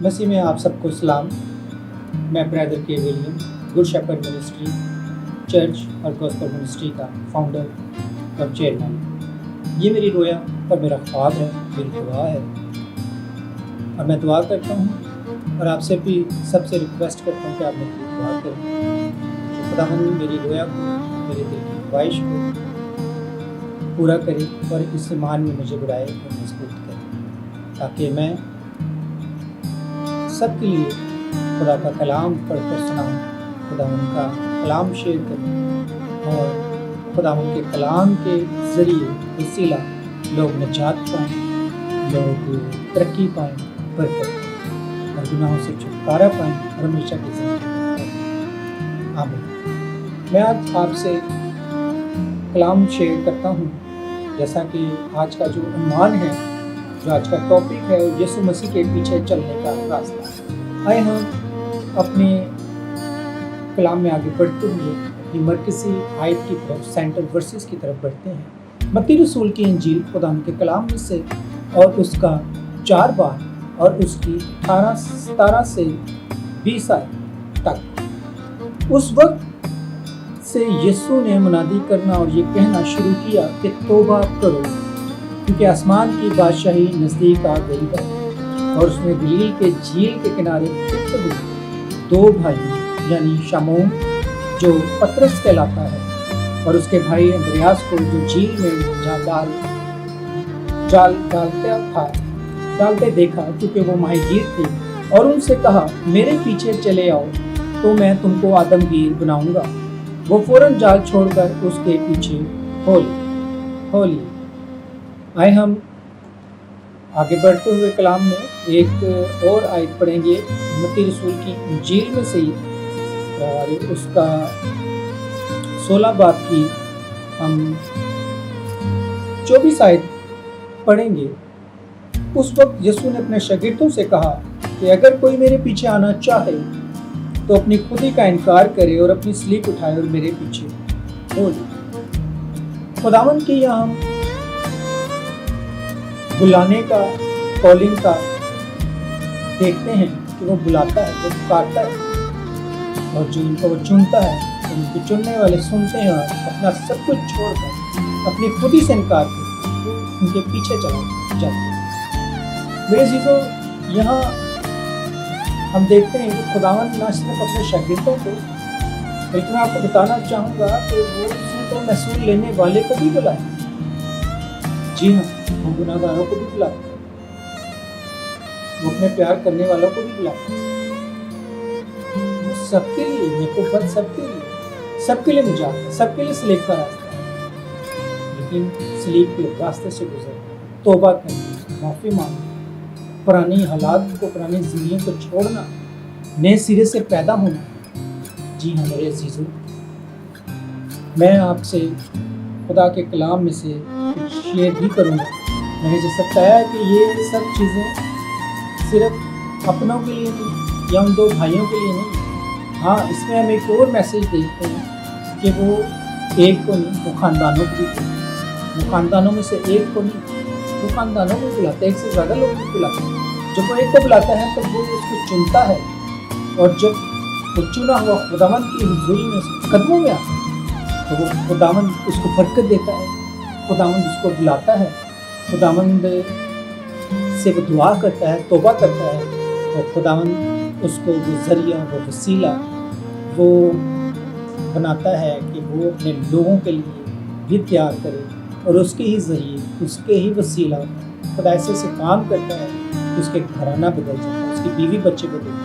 मसीह में आप सबको सलाम। मैं brother K William good shepherd ministry church और गॉस्पेल मिनिस्ट्री का फाउंडर और चेयरमैन। ये मेरी रोया और मेरा ख्वाब है, मेरी दुआ है, और मैं दुआ करता हूँ और आपसे भी सबसे रिक्वेस्ट करता हूँ कि आप मेरी दुआ करें। तो खुदावंद मेरी रोया को, मेरे दिल की ख्वाहिश को पूरा करे और इस ईमान में मुझे बढ़ाए और मजबूत करे, ताकि मैं सबके लिए खुदा का कलाम पढ़कर सुनाऊँ, खुदावंद का कलाम शेयर करूँ और खुदावंद के कलाम के ज़रिए वसीला लोग निजात पाएँ, लोग तरक्की पाएँ, बरकत पाएँ और गुनाहों से छुटकारा पाएँ और हमेशा की ज़िंदगी पाएँ। आमीन। मैं आज आपसे कलाम शेयर करता हूँ, जैसा कि आज का जो उन्वान है, जो आज का टॉपिक है, यीशु मसीह के पीछे चलने का रास्ता। आए हम अपने कलाम में आगे बढ़ते हुए अपनी मरकज़ी आयत की तरफ, सेंट्रल वर्सेस की तरफ बढ़ते हैं। मत्ती रसूल की इंजील खुदा के कलाम में से और उसका 4 बार और उसकी 17 से 20 आयत तक। उस वक्त से यीशु ने मुनादी करना और ये कहना शुरू किया कि तौबा करो, क्योंकि आसमान की बादशाही नज़दीक आ गई है। और उसमें गलील के झील के किनारे फिक्र हुए 2 भाई, यानी शमौन जो पतरस कहलाता है और उसके भाई अंद्रयास को, जो झील में जाल डालते देखा, क्योंकि वो माहीगीर थे, और उनसे कहा मेरे पीछे चले आओ तो मैं तुमको आदमगीर बनाऊंगा। वो फौरन जाल छोड़कर उसके पीछे हो लिए। आए हम आगे बढ़ते हुए कलाम में एक और आयत पढ़ेंगे, मत्ती रसूल की इंजील में से ही, और उसका 16 बाब की हम 24 आयत पढ़ेंगे। उस वक्त यीशु ने अपने शागिर्दों से कहा कि अगर कोई मेरे पीछे आना चाहे तो अपनी खुदी का इनकार करे और अपनी स्लीप उठाए और मेरे पीछे हो ले। खुदावंद के यहाँ हम बुलाने का, कॉलिंग का देखते हैं कि वो बुलाता है, वो पुकारता है, और जो इनको वो चुनता है, उनके चुनने वाले सुनते हैं और अपना सब कुछ छोड़कर अपनी खुदी से इनकार करके उनके पीछे चला जाते हैं। मेरे अजीजों, यहाँ हम देखते हैं कि खुदावंद ना सिर्फ अपने शागिर्दों को, बल्कि मैं आपको बताना चाहूँगा कि वो तो महसूल लेने वाले को भी बुलाए। जी हाँ, वो गुनाहगारों को भी बुलाते हैं, वो अपने प्यार करने वालों को भी बुलाते हैं। वो सबके लिए निकोबत, सबके लिए निजात है, सबके लिए स्लीप का रास्ता है। लेकिन स्लीप के रास्ते से गुजरना, तौबा करना, माफ़ी मांगना, पुरानी हालात को, पुरानी ज़िंदगी को छोड़ना, नए सिरे से पैदा होना। जी हाँ मेरे अजीज़ों, मैं आपसे खुदा के कलाम में से कुछ शेयर भी करूँगा। मैंने जैसा बताया कि ये सब चीज़ें सिर्फ अपनों के लिए नहीं या उन 2 भाइयों के लिए नहीं। हाँ, इसमें हम एक और मैसेज देखते हैं कि वो एक को नहीं, वो ख़ानदानों को भी, वो ख़ानदानों में से एक को नहीं, वो ख़ानदानों को बुलाता है, एक से ज़्यादा लोगों को बुलाता है। जब वो एक को बुलाता है तो वो उसको चुनता है, और जब वो चुना हुआ खुदावंद की हुजूरी में उसके कदमों में आता है तो वो खुदावंद उसको बरकत देता है, खुदावंद उसको बुलाता है, खुदावंद से वो दुआ करता है, तौबा करता है, और खुदावंद उसको वो ज़रिया, वो वसीला वो बनाता है कि वो अपने लोगों के लिए भी तैयार करे, और उसके ही ज़रिए, उसके ही वसीला खुदा ऐसे काम करता है कि उसके घराना बदल जाता है, उसकी बीवी बच्चे बदलते हैं।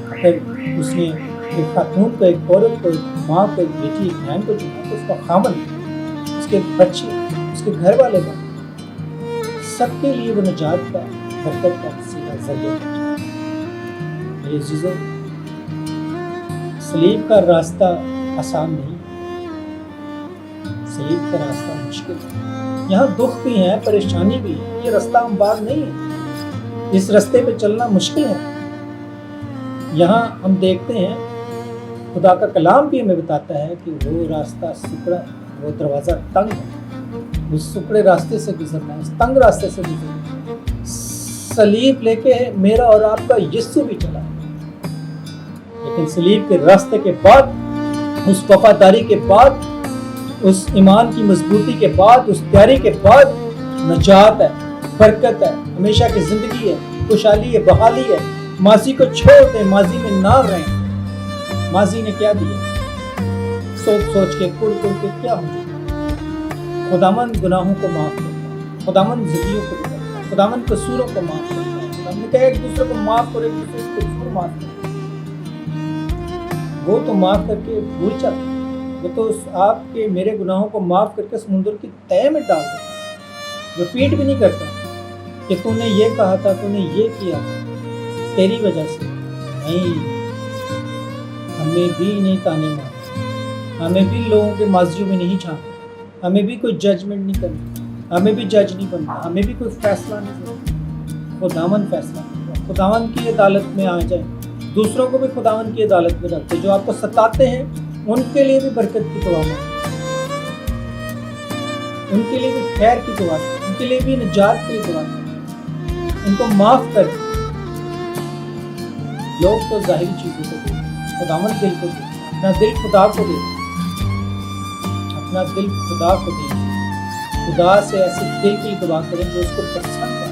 अगर उसने एक खातून को, एक औरत को, एक माँ को, एक बेटी, एक बहन को चुना, तो उसका खामन, उसके बच्चे, उसके घर वाले का, सबके लिए वो निजात का, बरकत का सीधा ज़रिया है। मेरे अजीज़ों, सलीब का रास्ता आसान नहीं, सलीब का रास्ता मुश्किल है। यहाँ दुख भी है, परेशानी भी है, ये रास्ता हमवार नहीं है, इस रास्ते पे चलना मुश्किल है। यहाँ हम देखते हैं खुदा का कलाम भी हमें बताता है कि वो रास्ता सुकड़ा है, वो दरवाज़ा तंग है, उस सुकड़े रास्ते से गुजरना है, उस तंग रास्ते से गुजरना है। सलीब लेके मेरा और आपका यीशु भी चला, लेकिन सलीब के रास्ते के बाद, उस वफादारी के बाद, उस ईमान की मजबूती के बाद, उस तैयारी के बाद नजात है, बरकत है, हमेशा की जिंदगी है, खुशहाली है, बहाली है। माजी को छोड़ दे, माजी में ना रहें। माजी ने क्या दिया, सोच सोच के कुड़ कुड़ के क्या हो जाए। खुदावंद गुनाहों को माफ करता, खुदावंद जिंदगियों को बदलता, खुदावंद कसूरों को माफ करता। खुदावंद कहे एक दूसरे को माफ करो, एक दूसरे को कसूर माफ करो। वो तो माफ करके भूल जाता, वो तो आपके मेरे गुनाहों को माफ करके समुद्र की तह में डाल देता। रिपीट भी नहीं करता कि तूने ये कहा था, तूने ये किया था तेरी वजह से। नहीं, हमें भी नहीं ताने मारना, हमें भी लोगों के माजियों में नहीं झांकना, हमें भी कोई जजमेंट नहीं करना, हमें भी जज नहीं बनना, हमें भी कोई फैसला नहीं करना। खुदावन फैसला, खुदावन की अदालत में आ जाए, दूसरों को भी खुदावन की अदालत में रखते। जो आपको सताते हैं उनके लिए भी बरकत की दुआ मांगे, उनके लिए भी खैर की दुआ, उनके लिए भी निजात की दुआ, उनको माफ कर। लोग तो जाहिरी चीजों को दे, खुदावन दिल को दे, अपना दिल खुदा को दे, अपना दिल खुदा को दे। खुदा से ऐसे दिल की दुआ करें जो उसको पसंद है,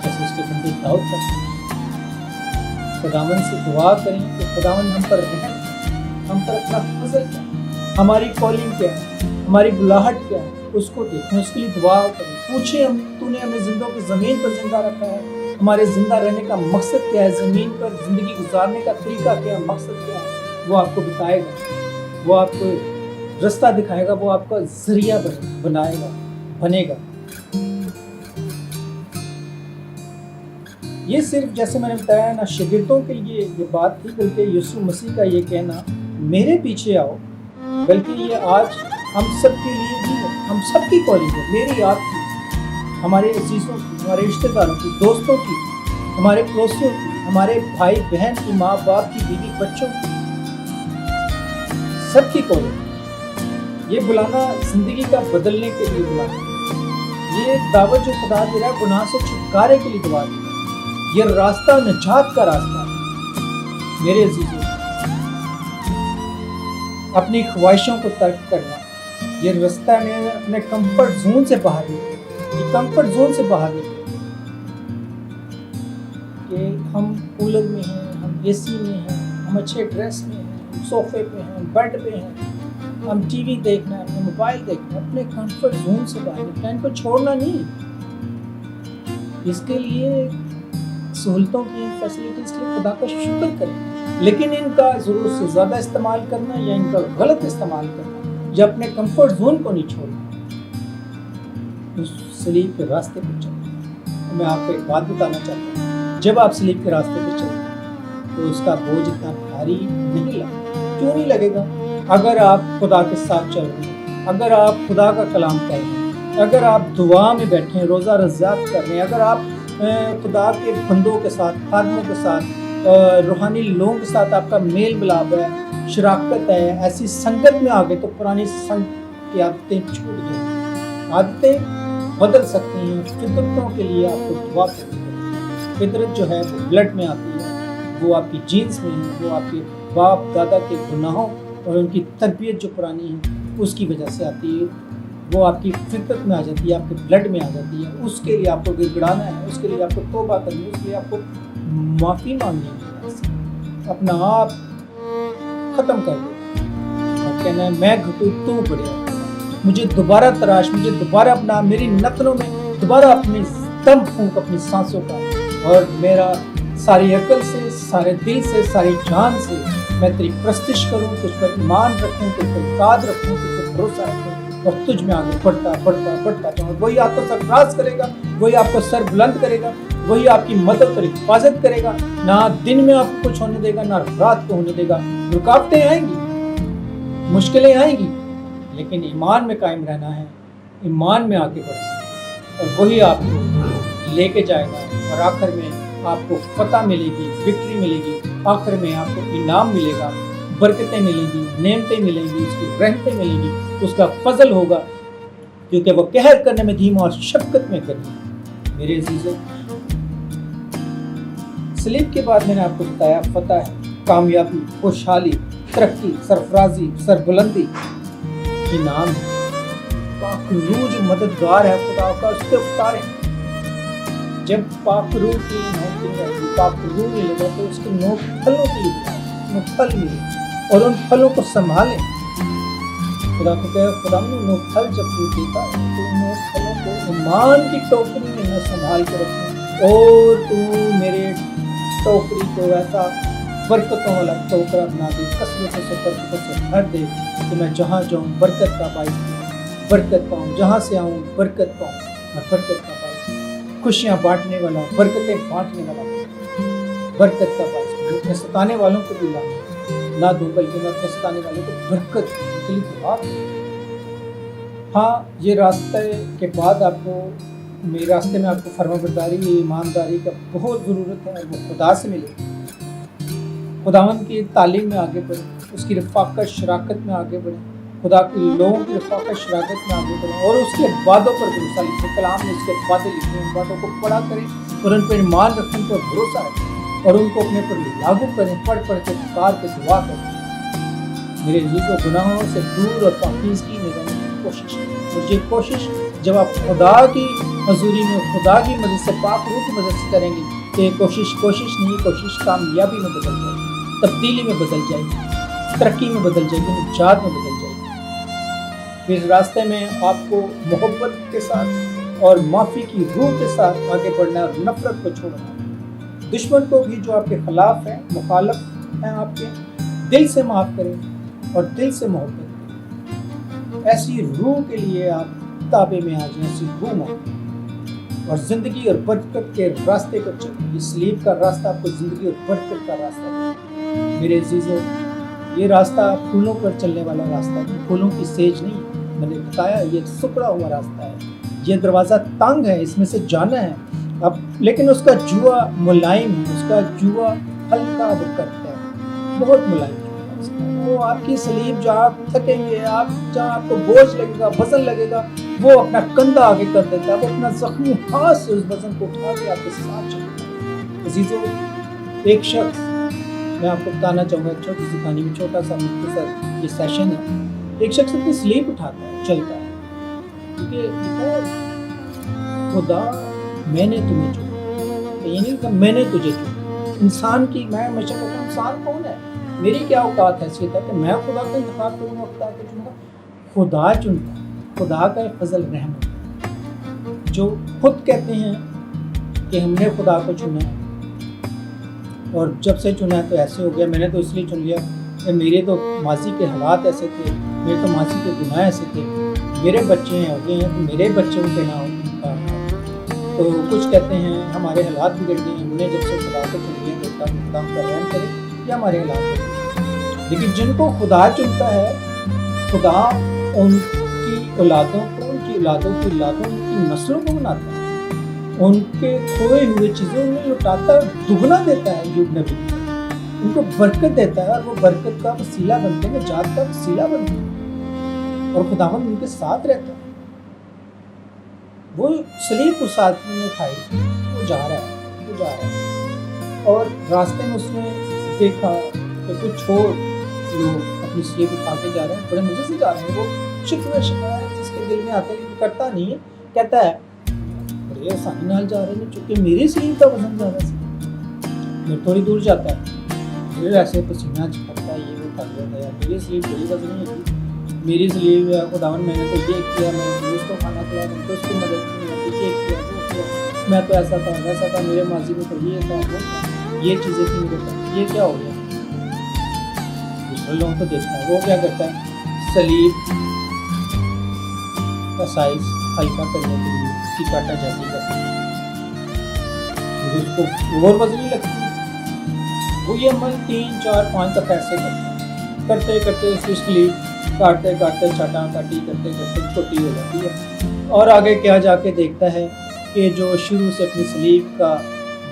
जैसे उसके बंदे दाऊद करते हैं। खुदावन से दुआ करें कि खुदावन हम पर रहम, हम पर अपना फजल क्या है, हमारी कॉलिंग क्या है, हमारी बुलाहट क्या है, उसको देखें, उसके लिए दुआ करें। पूछे हम, तूने हमें जिंदों की ज़मीन पर जिंदा रखा है, हमारे जिंदा रहने का मकसद क्या है, ज़मीन पर ज़िंदगी गुजारने का तरीका क्या है, मकसद क्या है, वो आपको बताएगा, वो आपको रास्ता दिखाएगा, वो आपका जरिया बनाएगा, बनेगा। ये सिर्फ जैसे मैंने बताया ना शागिर्दों के लिए ये बात थी, बल्कि यीशु मसीह का ये कहना मेरे पीछे आओ, बल्कि ये आज हम सब के लिए भी है, हम सब की कॉलिंग है, मेरी आपकी, हमारे अजीज़ों की, हमारे रिश्तेदारों की, दोस्तों की, हमारे पड़ोसियों की, हमारे भाई बहन की, माँ बाप की, बीवी बच्चों की, सबकी कॉलिंग। ये बुलाना जिंदगी का बदलने के लिए बुलाना, ये दावत जो खुदा दे रहा है गुनाह से छुटकारे के लिए दुआ दे रहा है। ये रास्ता निजात का रास्ता है मेरे अजीजों। अपनी ख्वाहिशों को तर्क करना, ये रास्ता में अपने कंफर्ट जोन से बाहर निकले, ये कंफर्ट जोन से बाहर निकले कि हम कूलर में हैं, हम एसी में हैं, हम अच्छे ड्रेस में हैं, हम सोफे पे हैं, हम बेड पे हैं, हम टीवी देखना है, हमें मोबाइल देखना है, अपने कंफर्ट जोन से बाहर निकलना, इनको छोड़ना नहीं। इसके लिए सहूलतों की, फैसिलिटीज़ के लिए खुदा का शुक्र करें, लेकिन इनका ज़रूरत से ज़्यादा इस्तेमाल करना या इनका गलत इस्तेमाल करना या अपने कंफर्ट जोन को नहीं छोड़ना, उस सलीब के रास्ते पर चलना। मैं आपको एक बात बताना चाहता हूँ, जब आप सलीब के रास्ते पर चलते तो उसका बोझ इतना भारी नहीं लगता। क्यों नहीं लगेगा? अगर आप खुदा के साथ चल रहे हैं, अगर आप खुदा का कलाम कर रहे हैं, अगर आप दुआ में बैठे हैं, रोज़ा रज़ात कर रहे हैं, अगर आप खुदा के बंदों के साथ, खादमों के साथ, रूहानी लोगों के साथ आपका मेल मिलाप है, शराकत है, ऐसी संगत में आ गए तो पुरानी संग की आदतें छूट गई। आदतें बदल सकती हैं। फितरतों के लिए आपको दुआ करनी है। फितरत जो है वो ब्लड में आती है, वो आपकी जीन्स में है, वो आपके बाप दादा के गुनाहों और उनकी तरबियत जो पुरानी है उसकी वजह से आती है। वो आपकी फितरत में आ जाती है, आपके ब्लड में आ जाती है। उसके लिए आपको गिड़गिड़ाना है, उसके लिए आपको तौबा करनी है, उसके लिए आपको माफ़ी मांगनी है। अपना आप ख़त्म कर दो और कहना है मैं घटू तू बढ़िया, मुझे दोबारा तराश, मुझे दोबारा अपना, मेरी नथनों में दोबारा अपनी दम फूंक अपनी सांसों का, और मेरा सारी अकल से, सारे दिल से, सारी जान से मैं तेरी प्रस्तिश करूँ, तुझ पर ईमान रखूँ, तुझ पर याद रखूँ, तुझ पर भरोसा रखूँ और तुझ में आगे बढ़ता बढ़ता बढ़ता जाऊँ। वही आपको सरफराज करेगा, वही आपको सर बुलंद करेगा, वही आपकी मदद और हिफाजत करेगा। ना दिन में आपको कुछ होने देगा, ना रात को होने देगा। रुकावटें आएंगी, मुश्किलें आएंगी, लेकिन ईमान में कायम रहना है, ईमान में आगे बढ़ना है, और वही आपको लेके जाएगा। और आखिर में आपको फतह मिलेगी, विक्ट्री मिलेगी, आखिर में आपको इनाम मिलेगा, बरकतें मिलेंगी, नेमतें मिलेंगी, उसकी रहमतें मिलेंगी, उसका फजल होगा, क्योंकि वो कहर करने में धीमा और शफकत में करेगा। मेरे अजीजों, सलीब के बाद मैंने आपको बताया फतह है, कामयाबी, खुशहाली, तरक्की, सरफराजी, सरबुलंदी के नाम है। पाक रूह जो मददगार है खुदा का, उसके उतारे। जब पाक रूह की नौकरी रहेगी, पाक रूह मिलेगा तो उसके 9 फलों के लिए 9 फल मिले और उन फलों को संभालें। खुदा को कहे, खुदा ने 9 फल जब तू देता है तो 9 फलों को ईमान की टोकरी में मैं संभाल के रखूं और तू मेरे टोकरी को ऐसा बरकतों वाला टोकरा बना दे, कसरतों से बरकतों से भर दे कि मैं जहाँ जाऊँ बरकत का बाइस बरकत पाऊँ, जहाँ से आऊँ बरकत पाऊँ और बरकत का बाइस, खुशियाँ बांटने वाला, बरकतें बांटने वाला, बरकत का बाइस। अपने सताने वालों को भी ना दूँ बल्कि मैं अपने सताने वालों को बरकत के लिए दुआ करूँ। हाँ, ये रास्ते के बाद आपको मेरे रास्ते में आपको फर्माबरदारी, ईमानदारी का बहुत ज़रूरत है और वो खुदा से मिले। खुदावन की तालीम में आगे बढ़े, उसकी रफ़ाकत शराकत में आगे बढ़े, खुदा के लोगों की रफ़ाकत शराकत में आगे बढ़े और उसके वादों पर भरोसा लिखें। कलाम में उसके वादे लिखे, उन वादों को पढ़ा करें और उन पर ईमान रखें, उन पर भरोसा रखें और उनको अपने पर लागू करें, पढ़ पढ़ के पुकार के दुआ करें। मेरे अज़ीज़ों, गुनाहों से दूर और पाकीज़गी में रहने की कोशिश करें और ये कोशिश जब आप खुदा की हजूरी में खुदा की मदद से, पाक रूह की मदद से करेंगे तो ये कोशिश नहीं, कोशिश कामयाबी में बदल जाएगी, तब्दीली में बदल जाएगी, तरक्की में बदल जाएगी, निजात में बदल जाएगी। इस रास्ते में आपको मोहब्बत के साथ और माफ़ी की रूह के साथ आगे बढ़ना और नफरत को छोड़ना। दुश्मन को भी जो आपके खिलाफ है, मुखालफ हैं आपके, दिल से माफ़ करें और दिल से मोहब्बत करें। ऐसी रूह के लिए आप ताबे में आ जाएं, ऐसी रूह मांगें और ज़िंदगी और बरकत के रास्ते पर चलें। ये सलीब का रास्ता आपको ज़िंदगी और बरकत का रास्ता है। मेरे अज़ीज़ों, ये रास्ता फूलों पर चलने वाला रास्ता है, फूलों की सेज नहीं। मैंने बताया ये सुकड़ा हुआ रास्ता है, ये दरवाज़ा तंग है, इसमें से जाना है अब, लेकिन उसका जुआ मुलायम है, उसका जुआ हल्का करता है, बहुत मुलायम है। वो आपकी सलीब जहाँ आप थकेंगे, आप जहाँ आपको बोझ लगेगा, वजन लगेगा, वो अपना कंधा आगे कर देता है, वो अपना जख्मी हाथ से उस वजन को उठा के आपके साथ चलता है। अज़ीज़ों, एक शख्स, मैं आपको बताना चाहूँगा, एक छोटी सी कहानी में, छोटा सा मुख्तसर ये सेशन है। एक शख्स अपनी स्लीप उठाता है, चलता है, क्योंकि खुदा मैंने तुम्हें चुना, ये नहीं कि मैंने तुझे चुना। इंसान की, मैं हमेशा कहता हूँ, इंसान कौन है, मेरी क्या औकात हैसियत है कि मैं खुदा का इंतखाब करूँगा, खुदा को चुनूँगा? खुदा चुनता है, खुदा का एक फजल रहमत, जो खुद कहते हैं कि हमने खुदा को चुना है और जब से चुना है तो ऐसे हो गया, मैंने तो इसलिए चुन लिया कि मेरे तो माजी के हालात ऐसे थे, मेरे तो माजी के गुनाह ऐसे थे, मेरे बच्चे हो गए हैं तो मेरे बच्चों के ना उनका। तो कुछ कहते हैं हमारे हालात बिगड़ गए हैं, हमने जब से खुदा को चुन लिया, खुदा का रहम करे या हमारे हालात। लेकिन जिनको खुदा चुनता है, खुदा उनकी औलादों को, उनकी औलादों की औलादों, उनकी नस्लों को बनाता है, उनके खोए हुए चीज़ों में लौटाता, दुगना देता है। युग नबी उनको बरकत देता है और वो बरकत का वसीला बनते हैं, जात का वसीला बनते हैं और खुदावंद उनके साथ रहता है। वो सलीब को साथ में उठाई, वो जा रहा है और रास्ते में उसने देखा कि कुछ और लोग अपनी सलीब उठा के जा रहे हैं, बड़े मज़े से जा रहे हैं। वो शिकवा शिकायत जिसके दिल में आता है करता नहीं है, कहता है बड़े आसानी नाल जा रहे हैं, चूँकि मेरी सलीब का वजन ज़्यादा सी, मैं थोड़ी दूर जाता है, फिर ऐसे पसीना चिपकता है, ये वो कर देता है, मेरी सलीब बड़ी वजन नहीं होगी, मेरी सलीब खुदावन मैंने तो ये किया, मैं उसको खाना खिलाया, मैंने तो उसको मदद की, मैंने ये किया, वो किया, मैं तो ऐसा था वैसा था, मेरे माजी में तो ये था, वो था, ये चीज़ें थी मेरे पास, ये क्या हो गया? दूसरे लोगों को देखता है, वो क्या करता है, सलीब का साइज हल्का करने के लिए उसकी काटा जाती करता है, उसको और वजनी लगती है। वो ये अमल 3, 4, 5 तक ऐसे करते करते उसकी स्लीव काटते काटते छाटा काटी करते करते छोटी हो जाती है और आगे क्या जाके देखता है कि जो शुरू से अपनी स्लीव का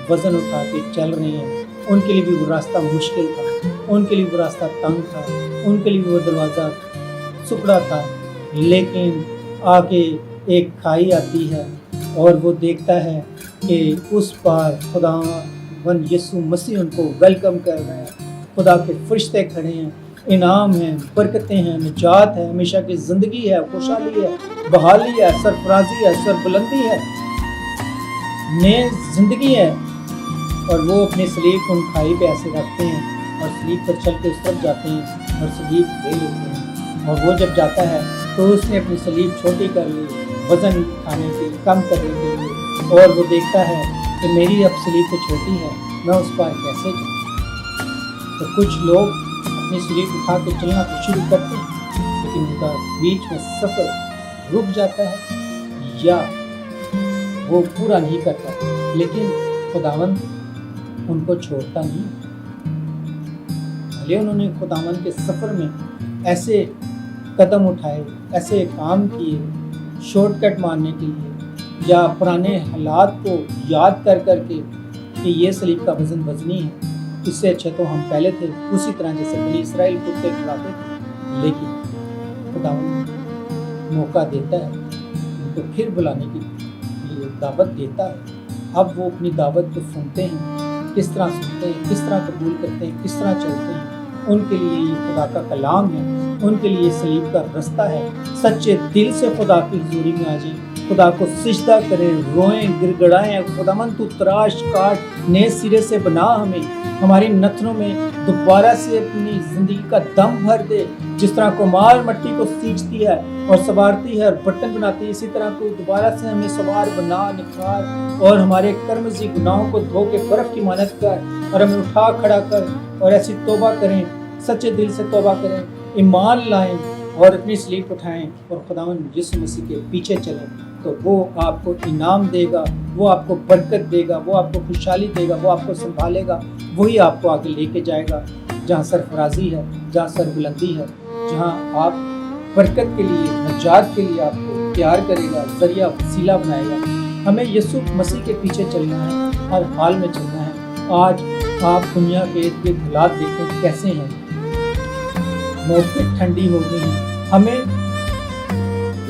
वज़न उठा के चल रहे हैं, उनके लिए भी वो रास्ता मुश्किल था, उनके लिए वो रास्ता तंग था, उनके लिए वो दरवाज़ा सुकड़ा था, लेकिन आके एक खाई आती है और वो देखता है कि उस पार खुदा खुदावन यीशु मसीह उनको वेलकम कर रहे हैं। खुदा के फरिश्ते खड़े हैं, इनाम है, बरकतें हैं, निजात है, हमेशा की ज़िंदगी है, खुशहाली है, बहाली है, सरफराजी है, सरबुलंदी है, नई ज़िंदगी है। और वो अपने सलीब उन खाई पे ऐसे रखते हैं और सलीब पर चल के उस तरफ जाते हैं और सलीब ले लेते हैं। और वो जब जाता है तो उसने अपनी सलीब छोटी कर ली, वज़न खाने के लिए, कम करने के लिए। और वो देखता है कि मेरी अब सलीब तो छोटी है, मैं उस पर कैसे जाऊँ। तो कुछ लोग अपनी सलीब उठा के चलना तो शुरू करते हैं, लेकिन उनका बीच में सफ़र रुक जाता है या वो पूरा नहीं करता। लेकिन खुदावंद उनको छोड़ता नहीं। भले उन्होंने खुदावंद के सफ़र में ऐसे कदम उठाए, ऐसे काम किए शॉर्टकट मारने के लिए, या पुराने हालात को याद कर करके कि ये सलीब का वज़न वज़नी है, इससे अच्छे तो हम पहले थे, उसी तरह जैसे बनी इसराइल कुत्ते खिलाते थे। लेकिन खुदावंद मौका देता है, उनको फिर बुलाने की लिए दावत देता है। अब वो अपनी दावत को सुनते हैं, किस तरह सुनते हैं, किस तरह कबूल करते हैं, किस तरह चलते हैं। उनके लिए ये खुदा का कलाम है, उनके लिए सलीब का रास्ता है। सच्चे दिल से खुदा की हुजूरी में आ जाएं, खुदा को सिजदा करें, रोएं, गिड़गिड़ाएं, खुदावंद तू तराश काट, नए सिरे से बना हमें, हमारी नथनों में दोबारा से अपनी ज़िंदगी का दम भर दे। जिस तरह कुम्हार मट्टी को सींचती है और संवारती है और बर्तन बनाती है, इसी तरह तू दोबारा से हमें संवार, बना, निखार और हमारे कर्मजी गुनाहों को धो के बर्फ़ की मानत कर और हमें उठा खड़ा कर और ऐसी तौबा करें, सच्चे दिल से तौबा करें, ईमान लाएं और अपनी सलीब उठाएं और खुदावंद यीशु मसीह के पीछे चलें। तो वो आपको इनाम देगा, वो आपको बरकत देगा, वो आपको खुशहाली देगा, वो आपको संभालेगा, वही आपको आगे लेके जाएगा जहाँ सरफराजी है, जहाँ सरबुलंदी है, जहाँ आप बरकत के लिए, नजात के लिए आपको तैयार करेगा, जरिया वसीला बनाएगा। हमें यीशु मसीह के पीछे चलना है, हर हाल में चलना है। आज आप दुनिया के इर्द-गिर्द हालात देखें कैसे हैं, मौतें ठंडी हो गई हैं। हमें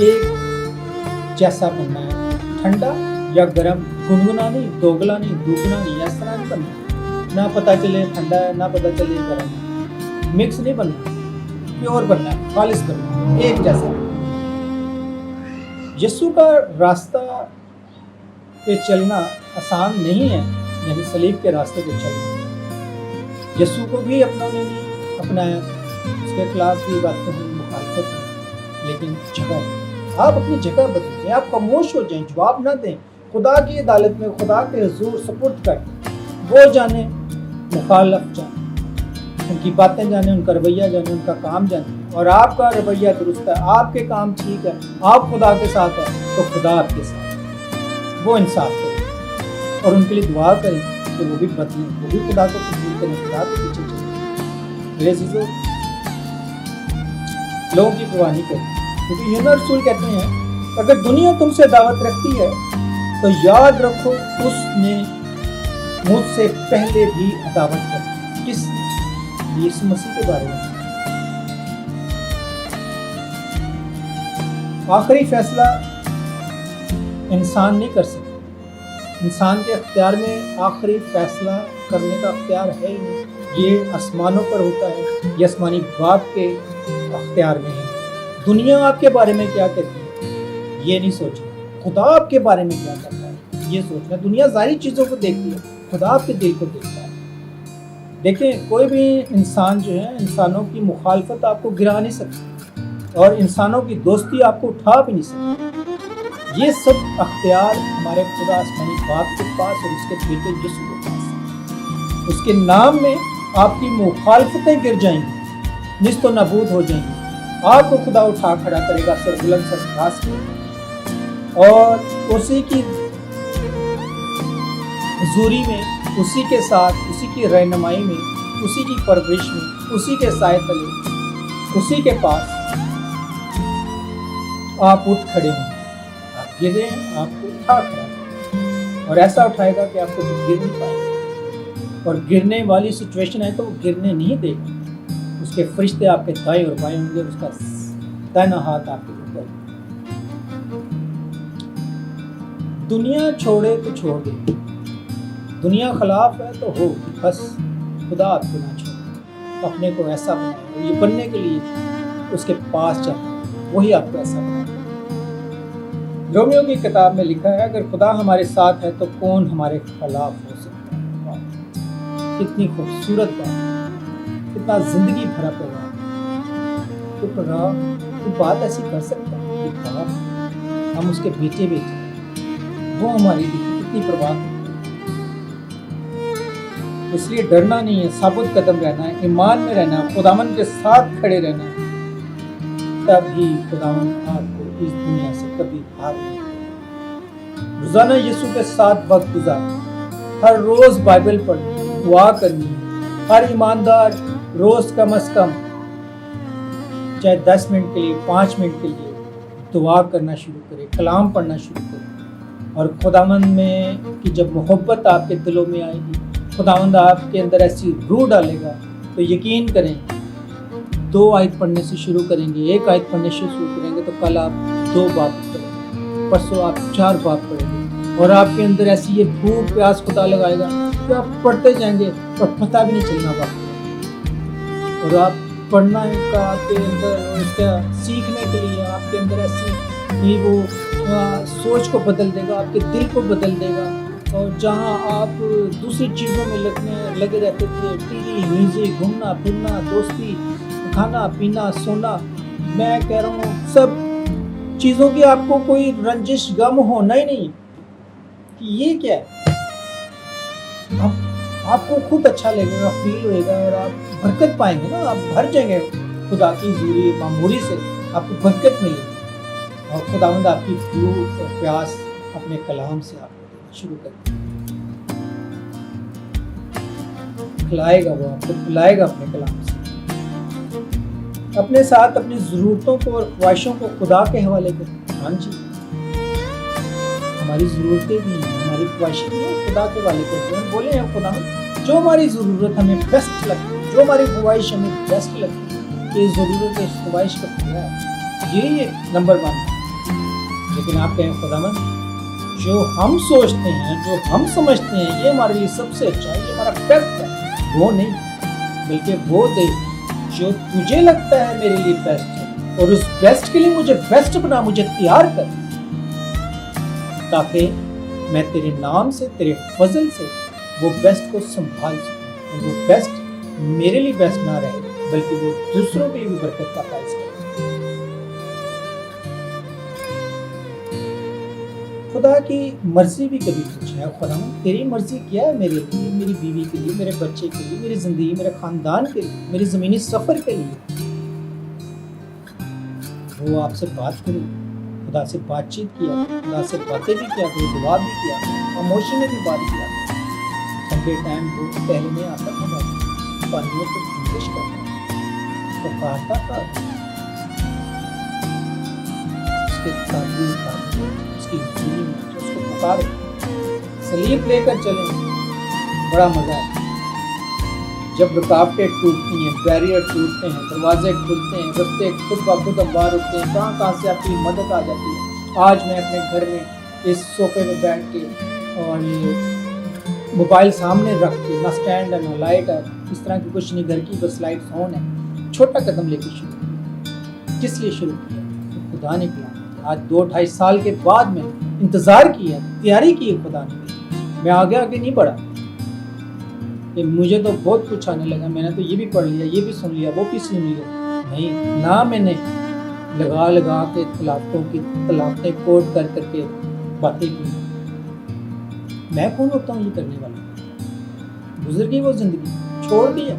एक जैसा बनना है, ठंडा या गर्म, गुनगुना नहीं, दोगला नहीं, दुगना नहीं, इस तरह नहीं बनना। ना पता चले ठंडा है, ना पता चले गर्म है, मिक्स नहीं बनना, प्योर बनना है, खालिस बनना है, एक जैसा। यीशु का रास्ता पे चलना आसान नहीं है, यानी सलीब के रास्ते पे चलना। यीशु को भी अपनों ने नहीं अपनाया, उसके खिलाफ भी बातें हुई, मुखालफत हुई, लेकिन जगह आप अपनी जगह बदलें, आप खामोश हो जाएं, जवाब ना दें। खुदा की अदालत में खुदा के हुजूर सुपुर्द कर, वो जाने, मुखालफ जाने, उनकी बातें जाने, उनका रवैया जाने, उनका काम जाने। और आपका रवैया दुरुस्त है, आपके काम ठीक है, आप खुदा के साथ हैं, तो खुदा आपके साथ, वो इंसाफ करें और उनके लिए दुआ करें कि वो भी बदलें, वो भी खुदा को कबूल करें, खुदा के पीछे चलें। मेरे अज़ीज़ों, लोगों की परवाह नहीं करें, क्योंकि यूनुस रसूल कहते हैं अगर दुनिया तुमसे दावत रखती है तो याद रखो उसने मुझसे पहले भी दावत रखी। किस? यीशु मसीह के बारे में। आखिरी फैसला इंसान नहीं कर सकता, इंसान के अख्तियार में आखिरी फैसला करने का अख्तियार है ही नहीं। ये आसमानों पर होता है, ये आसमानी बाप के अख्तियार में है। दुनिया आपके बारे में क्या कहती है ये नहीं सोचना, खुदा आपके बारे में क्या कहता है ये सोचना। दुनिया सारी चीज़ों को देखती है, खुदा आपके दिल को देखता है। देखें, कोई भी इंसान जो है, इंसानों की मुखालफत आपको गिरा नहीं सकती और इंसानों की दोस्ती आपको उठा भी नहीं सकती। ये सब अख्तियार हमारे खुदा आसमानी बाप के पास और उसके बेटे यीशु के पास है। उसके नाम में आपकी मुखालफतें गिर जाएंगी, निस्तो नाबूद हो जाएंगी। आपको खुदा उठा खड़ा करेगा सरबुलंद सरफराज में, और उसी की हुजूरी में, उसी के साथ, उसी की रहनुमाई में, उसी की परवरिश में, उसी के साए तले, उसी के पास आप उठ खड़े होंगे। आप गिरे हैं, आपको उठा खड़ा, और ऐसा उठाएगा कि आपको तो गिर नहीं पाएगा। और गिरने वाली सिचुएशन है तो वो गिरने नहीं देगा। उसके फरिश्ते आपके दाएं और बाएं होंगे, उसका दाहिना हाथ आपके ऊपर। दुनिया छोड़े तो छोड़ दे, دنیا خلاف ہے تو ہو بس خدا آپ کو نہ چھوڑے، اپنے کو ایسا بنائے، یہ بننے کے لیے اس کے پاس جائیں، وہی آپ کو ایسا بنائے۔ رومیو کی کتاب میں لکھا ہے اگر خدا ہمارے ساتھ ہے تو کون ہمارے خلاف ہو سکتا ہے۔ کتنی خوبصورت بات، کتنا زندگی بھرا پیغام۔ تو خدا تو بات ایسی کر سکتا ہے کہ باپ ہم اس کے بیٹے وہ ہماری کتنی پرواہ کرتے ہیں۔ اس لیے ڈرنا نہیں ہے، ثابت قدم رہنا ہے، ایمان میں رہنا ہے، خداوند کے ساتھ کھڑے رہنا ہے، تب ہی خداوند آپ کو اس دنیا سے کبھی ہار نہیں کرے۔ روزانہ یسوع کے ساتھ وقت گزار، ہر روز بائبل پڑھنی، دعا کرنی، ہر ایماندار روز کم از کم چاہے 10 منٹ کے لیے 5 منٹ کے لیے دعا کرنا شروع کرے، کلام پڑھنا شروع کرے، اور خداوند میں کی جب محبت آپ کے دلوں میں آئے گی، خداوند آپ کے اندر ایسی روح ڈالے گا تو یقین کریں 2 آیت پڑھنے سے شروع کریں گے، 1 آیت پڑھنے سے شروع کریں گے تو کل آپ 2 باب پڑھیں گے، پرسوں آپ 4 باب پڑھیں گے، اور آپ کے اندر ایسی یہ بھوک پیاس خدا لگائے گا کہ آپ پڑھتے جائیں گے اور پتہ بھی نہیں چلنا وقت، اور آپ پڑھنا کا آپ کے اندر اور اس کا سیکھنے کے لیے آپ کے اندر ایسی ہی وہ سوچ کو بدل دے گا، آپ کے دل کو بدل دے گا، اور جہاں آپ دوسری چیزوں میں لگے رہتے تھے، ٹی وی میوزک، گھومنا پھرنا، دوستی، کھانا پینا، سونا، میں کہہ رہا ہوں سب چیزوں کی آپ کو کوئی رنجش غم ہونا ہی نہیں کہ یہ کیا ہے، آپ کو خود اچھا لگے گا، فیل ہوئے گا، اور آپ برکت پائیں گے نا، آپ بھر جائیں گے خدا کی حضوری معمولی سے، آپ کو برکت ملے گی، اور خداوند آپ کی بھوک اور پیاس اپنے کلام سے آپ کو شروع کر دیں، کھلائے گا، وہ آپ کو کھلائے گا اپنے کلام سے۔ اپنے ساتھ اپنی ضرورتوں کو اور خواہشوں کو خدا کے حوالے کریں۔ ہاں جی، ہماری ضرورتیں بھی ہیں، ہماری خواہشیں بھی ہیں، خدا کے حوالے کرتے ہیں، بولے ہیں خدا جو ہماری ضرورت ہمیں بیسٹ لگتی ہے، جو ہماری خواہش ہمیں بیسٹ لگتی ہے، یہ ضرورت اس خواہش کا پورا ہے، یہی ایک نمبر 1 ہے۔ لیکن آپ کہیں خداوند جو ہم سوچتے ہیں، جو ہم سمجھتے ہیں یہ ہمارے لیے سب سے اچھا ہے، یہ ہمارا بیسٹ ہے، وہ نہیں، بلکہ وہ دے جو تجھے لگتا ہے میرے لیے بیسٹ ہے، اور اس بیسٹ کے لیے مجھے بیسٹ بنا، مجھے تیار کر، تاکہ میں تیرے نام سے، تیرے فضل سے وہ بیسٹ کو سنبھال سکوں، اور وہ بیسٹ میرے لیے بیسٹ نہ رہے بلکہ وہ دوسروں کے لیے بھی برکت کا باعث کرے۔ خدا کی مرضی بھی کبھی پوچھے، خدا تیری مرضی کیا ہے میرے لیے، میری بیوی کے لیے، میرے بچے کے لیے، میری زندگی، میرے خاندان کے لیے، میری زمینی سفر کے لیے۔ وہ آپ سے بات کرے، خدا سے بات چیت کیا، خدا سے باتیں بھی کیا، دعا بھی کیا، خاموشی میں بھی بات کیا۔ ٹھنڈے ٹائم وہ پہلے نہیں آتا تھا، پانیوں کو گنجش کرتا، پکارتا تھا، اس کے تعبیر کا اس کی حضوری میں اس کو پکارے، سلیپ لے کر چلیں، بڑا مزہ ہے۔ جب رکاوٹیں ٹوٹتی ہیں، بیریئر ٹوٹتے ہیں، دروازے کھلتے ہیں، رستے خود بخود ہموار ہوتے ہیں، کہاں سے آپ کی مدد آ جاتی ہے۔ آج میں اپنے گھر میں اس صوفے میں بیٹھ کے اور یہ موبائل سامنے رکھ کے، نہ سٹینڈ ہے نہ لائٹ ہے، اس طرح کی کچھ نہیں، گھر کی بس لائٹ آن ہے، چھوٹا قدم لے کے شروع کیا۔ کس لیے شروع کیا؟ خدا نے کیا۔ آج 2-2.5 سال کے بعد میں انتظار کیا، تیاری کی خدا نے، میں آگے نہیں بڑھا کہ مجھے تو بہت کچھ آنے لگا، میں نے تو یہ بھی پڑھ لیا، یہ بھی سن لیا، وہ بھی سن لیا، نہیں، نہ میں نے لگا کے تلاوتیں کوٹ کر کے باتیں کی۔ میں کون ہوتا ہوں یہ کرنے والا؟ گزر گئی وہ زندگی، چھوڑ دیا،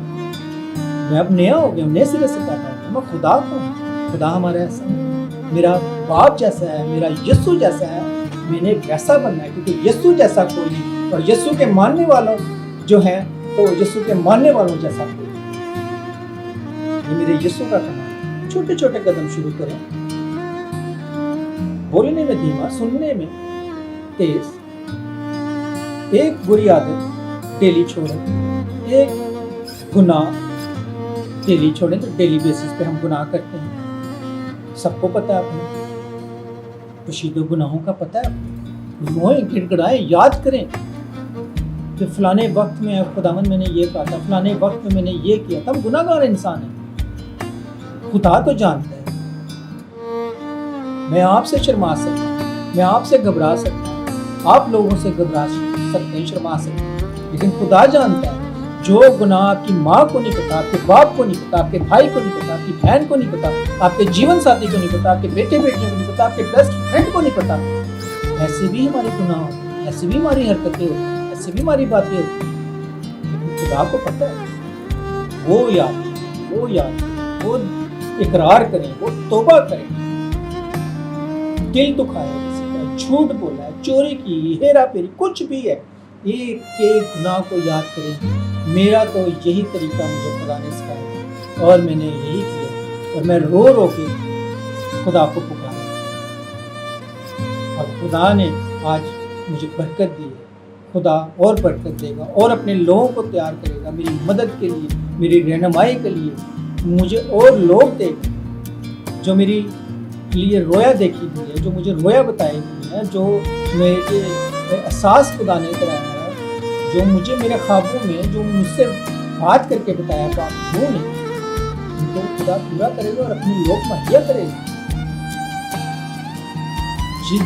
میں اب نیا ہو گیا، نئے سرے سے پیدا ہو گیا۔ میں خدا کو ہوں، خدا ہمارا ایسا ہے، میرا باپ جیسا ہے، میرا یسوع جیسا ہے، میں نے ویسا بننا ہے، کیونکہ یسوع جیسا کوئی نہیں، اور یسوع کے ماننے والوں جو ہیں تو یسوع کے ماننے والوں جیسا کوئی نہیں۔ یہ میرے یسوع کا کام ہے۔ چھوٹے چھوٹے قدم شروع کریں، بولنے میں دھیما، سننے میں تیز، ایک بری عادت ڈیلی چھوڑیں، ایک گناہ ڈیلی چھوڑیں، تو ڈیلی بیسس پہ ہم گناہ کرتے ہیں، سب کو پتہ ہے، اپنے پوشیدہ گناہوں کا پتہ ہے، روئیں، گڑگڑائیں، یاد کریں، کہ فلانے وقت میں خداوند میں نے یہ کہا تھا، فلانے وقت میں نے یہ کیا تھا. ہم گناہگار انسان ہیں. خدا تو جانتا ہے. میں آپ سے شرما سکتا ہوں، میں آپ سے گھبرا سکتا ہوں، آپ لوگوں سے گھبرا سکتے ہیں، شرما سکتے ہیں، لیکن خدا جانتا ہے. جو گناہ آپ کی ماں کو نہیں پتا، آپ کے باپ کو نہیں پتا، آپ کے بھائی کو نہیں پتا، آپ کی بہن کو نہیں پتا، آپ کے جیون ساتھی کو نہیں پتا، آپ کے بیٹے بیٹیوں کو نہیں پتا، آپ کے بیسٹ فرینڈ کو نہیں پتا، ایسے بھی ہمارے گناہ ہوتے ہیں، ایسے بھی ہماری حرکتیں ہوتی ہیں، ایسے بھی ہماری باتیں ہوتی ہیں، لیکن خدا کو پتا ہے. وہ اقرار کریں، وہ توبہ کریں. دل دکھایا کسی کا، جھوٹ بولا ہے، چوری کی، ہیرا پھیری، کچھ بھی ہے، ایک ایک گناہ کو یاد کریں. میرا تو یہی طریقہ مجھے خدا نے سکھایا اور میں نے یہی کیا، اور میں رو رو کے خدا کو پکارا اور خدا نے آج مجھے برکت دی ہے. خدا اور برکت دے گا اور اپنے لوگوں کو تیار کرے گا میری مدد کے لیے، میری رہنمائی کے لیے. مجھے اور لوگ دے گا جو میری لیے رویا دیکھی ہوئی ہے، جو مجھے رویا بتائی ہوئی ہے، جو میرے احساس خدا نے کرایا ہے، جو مجھے میرے خوابوں میں جو مجھ سے بات کر کے بتایا بات وہ نہیں، ان کو خدا پورا کرے گا اور اپنی لوگ مہیا کرے گا.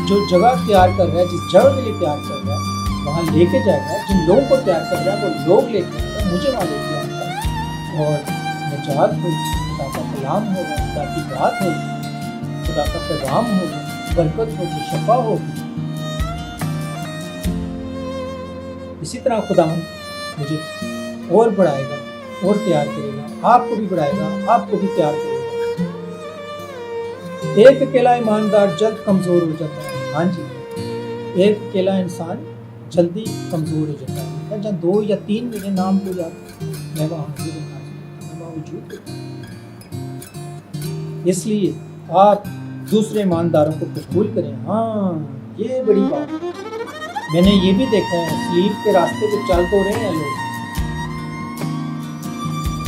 جو جگہ تیار کر رہا ہے، جس جگہ کے لیے تیار کر رہا ہے وہاں لے کے جائے گا. جن لوگوں کو تیار کر رہا ہے وہ لوگ لے کے آئے گا، مجھے وہاں لے کے آئے گا اور نجات ہوگی. خدا کا کلام ہوگا، خدا کی بات ہوگی، خدا کا پیغام ہوگا، برکت ہوگی، شفا ہوگی. اسی طرح خدا مجھے اور بڑھائے گا اور تیار کرے گا. آپ کو بھی بڑھائے گا، آپ کو بھی تیار کرے گا. ایک اکیلا ایماندار جلد کمزور ہو جاتا ہے. ہاں جی، ایک اکیلا انسان جلدی کمزور ہو جاتا ہے. جہاں 2 یا 3 میرے نام کو یاد میں وہاں حاضر میں موجود ہوں. اس لیے آپ دوسرے ایمانداروں کو قبول کریں. ہاں، یہ بڑی بات ہے. میں نے یہ بھی دیکھا ہے، سلیپ کے راستے پہ چل تو رہے ہیں لوگ،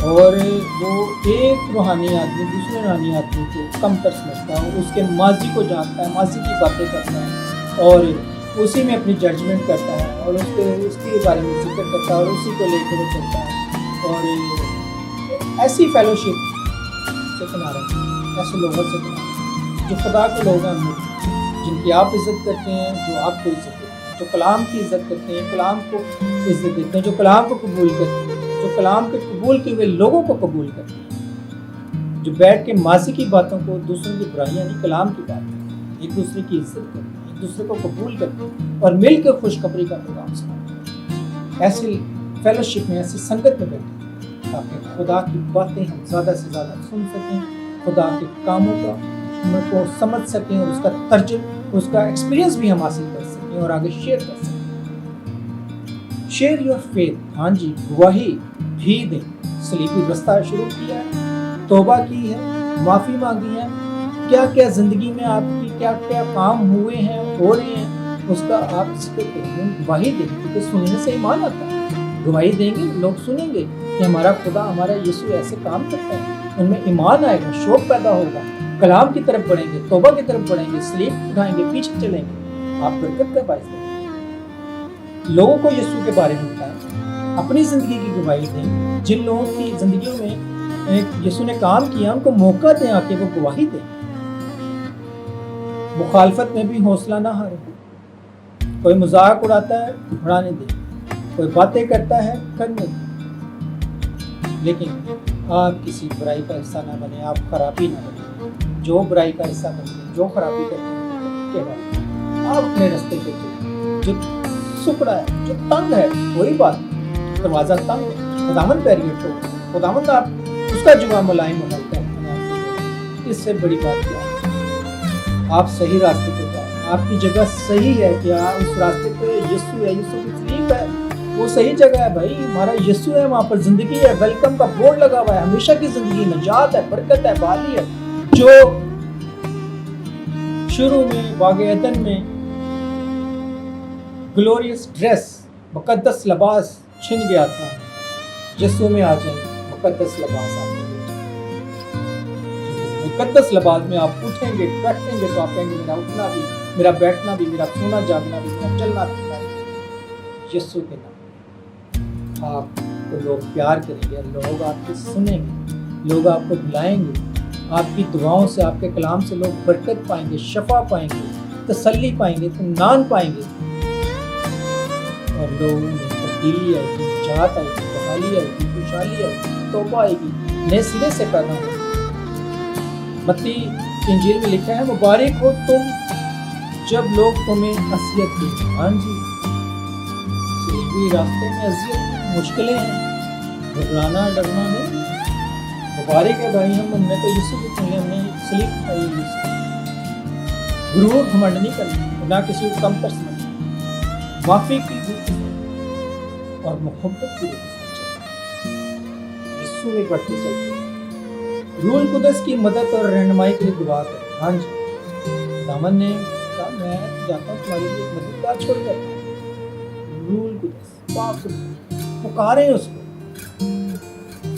اور وہ ایک روحانی آدمی دوسرے روحانی آدمی کو کم تر سمجھتا ہے، اس کے ماضی کو جانتا ہے، ماضی کی باتیں کرتا ہے اور اسی میں اپنی ججمنٹ کرتا ہے اور اس کے بارے میں ذکر کرتا ہے اور اسی کو لے کے وہ چلتا ہے. اور ایسی فیلوشپ سے کنارہ ہے، ایسے لوگوں سے کنارہ ہے جو خدا کے لوگ ہیں، جن کی آپ عزت کرتے ہیں، جو آپ کو عزت کرتے ہیں، جو کلام کی عزت کرتے ہیں، کلام کو عزت دیتے ہیں، جو کلام کو قبول کرتے ہیں، جو کلام کے قبول کیے ہوئے لوگوں کو قبول کرتے ہیں، جو بیٹھ کے ماضی کی باتوں کو، دوسروں کی برائیاں نہیں، کلام کی بات، ایک دوسرے کی عزت کرتے ہیں، ایک دوسرے کو قبول کرتے ہیں اور مل کر خوشخبری کا پیغام سناتے ہیں. ایسی فیلوشپ میں، ایسی سنگت میں بیٹھے تاکہ خدا کی باتیں ہم زیادہ سے زیادہ سن سکیں، خدا کے کاموں کو سمجھ سکیں اور اس کا ترجمہ، اس کا ایکسپیرینس بھی ہم حاصل کر سکیں اور آگے شیئر کر سکیں. Share your faith. ہاں جی، گواہی بھی دیں. سلیپی رستہ شروع کیا ہے، توبہ کی ہے، معافی مانگی ہے. کیا کیا زندگی میں آپ کی کیا کیا کام ہوئے ہیں، ہو رہے ہیں، اس کا آپ ذکر کریں، گواہی دیں. کیونکہ سننے سے ایمان آتا ہے. گواہی دیں گے، لوگ سنیں گے کہ ہمارا خدا، ہمارا یسوع ایسے کام کرتا ہے. ان میں ایمان آئے گا، شوق پیدا ہوگا، کلام کی طرف بڑھیں گے، توبہ کی طرف بڑھیں گے، سلیپ اٹھائیں گے، پیچھے چلیں گے. آپ برکت کا باعث بنیں گے. لوگوں کو یسوع کے بارے میں بتائیں، اپنی زندگی کی گواہی دیں. جن لوگوں کی زندگیوں میں یسوع نے کام کیا، ان کو موقع دیں آ کے وہ گواہی دیں. مخالفت میں بھی حوصلہ نہ ہارے. کوئی مذاق اڑاتا ہے، اڑانے دیں. کوئی باتیں کرتا ہے، کرنے دیں. لیکن آپ کسی برائی کا حصہ نہ بنیں، آپ خرابی نہ بنیں. جو برائی کا حصہ بنتے ہیں، جو خرابی کرتے ہیں، کے بعد آپ اپنے رستے پہ چلیں. جو سکڑا ہے، جو تنگ ہے، کوئی بات نہیں، دروازہ تنگ ہے، خداوند بیریئر تو خداوند آپ اس کا جواب ملائم بناتا ہے. اس سے بڑی بات کیا ہے؟ آپ صحیح راستے پہ جائیں. آپ کی جگہ صحیح ہے کہ اس راستے پہ یسوع ہے، یسوع کی سلیپ ہے، وہ صحیح جگہ ہے. بھائی ہمارا یسوع ہے، وہاں پر زندگی ہے، ویلکم کا بورڈ لگا ہوا ہے، ہمیشہ کی زندگی، نجات ہے، برکت ہے، بحالی ہے. جو شروع میں باغ عدن میں گلوریس ڈریس، مقدس لباس چھن گیا تھا، یسوع میں آ جائیں، مقدس لباس آپ کو. مقدس لباس میں آپ اٹھیں گے، بیٹھیں گے تو آپ کہیں گے میرا اٹھنا بھی، میرا بیٹھنا بھی، میرا سونا جاگنا بھی، میرا چلنا پھرنا بھی یسوع کے نام. آپ کو لوگ پیار کریں گے, لوگ آپ کی سنیں گے, لوگ آپ کو بلائیں گے, آپ کی دعاؤں سے, آپ کے کلام سے لوگ برکت پائیں گے, شفا پائیں گے, تسلی پائیں گے, اطمینان پائیں گے, اور لوگوں میں تبدیلی آئے گی, نجات آئے گی, بحالی آئے گی, خوشحالی آئے گی, توبہ آئے گی, نئے سرے سے پیدا ہوگی. متی کی انجیل میں لکھا ہے, مبارک ہو تم جب لوگ تمہیں اذیت دیں. ہاں جی, صلیبی راستے میں اذیت, مشکلیں ہیں, گھبرانا ڈرنا نہیں. مبارک ہے بھائی, ہم نے تو یسوع کو چن لیا, ہم نے سلیب کھائی ہے یسوع. غرور گھمنڈ نہیں کرنا, نہ کسی کو کم تر سمجھنا, معافی کی اور محبت کی روح سے چلنا, یسوع میں بڑھتے چلتے. روح القدس کی مدد اور رہنمائی کے لیے دعا کریں. ہاں جی, دامن نے کہا میں جاتا ہوں تمہارے لیے مددگار چھوڑ جاتا ہوں. روح القدس پاک پکاریں اس کو,